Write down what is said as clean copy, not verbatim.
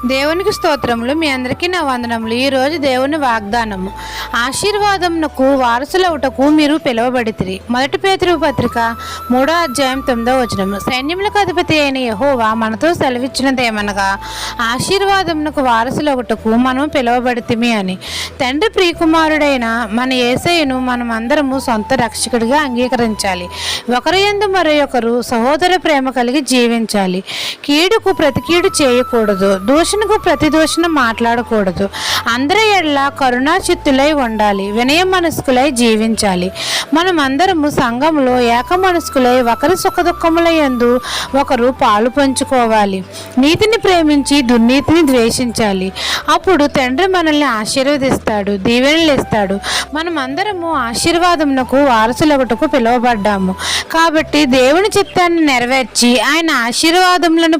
దేవునికి స్తోత్రములు. మీ అందరికీ నా వందనములు. ఈరోజు దేవుని వాగ్దానము. ఆశీర్వాదమునకు వారసులవుటకు మీరు పిలువబడితిరి. 1 పేతురు పత్రిక 3వ అధ్యాయం 9వ వచనము. సైన్యములకు అధిపతి అయిన యెహోవా మనతో సెలవిచ్చినదేమనగా, ఆశీర్వాదమునకు వారసులవుటకు మనం పిలువబడితిమి అని. తండ్రి ప్రియకుమారుడైన మన యేసయ్యను మనమందరము సొంత రక్షకుడిగా అంగీకరించాలి. ఒకరి యందు మరొకరు సహోదర ప్రేమ కలిగి జీవించాలి. కీడుకు ప్రతి కీడు చేయకూడదు, దూషణకు ప్రతి దూషణ మాట్లాడకూడదు. అందరి ఎడల కరుణా చిత్తులై ఉండాలి, వినయ మనస్కులై జీవించాలి. మనమందరము సంఘములో ఏక మనస్కులై ఒకరి సుఖదుఖముల యందు ఒకరు పాలు పంచుకోవాలి. నీతిని ప్రేమించి దుర్నీతిని ద్వేషించాలి. అప్పుడు తండ్రి మనల్ని ఆశీర్వదిస్తాడు, దీవెనలు ఇస్తాడు. మనమందరము ఆశీర్వాదమునకు వారసులగుటకు పిలువబడ్డాము. కాబట్టి దేవుని చిత్తాన్ని నెరవేర్చి ఆయన ఆశీర్వాదములను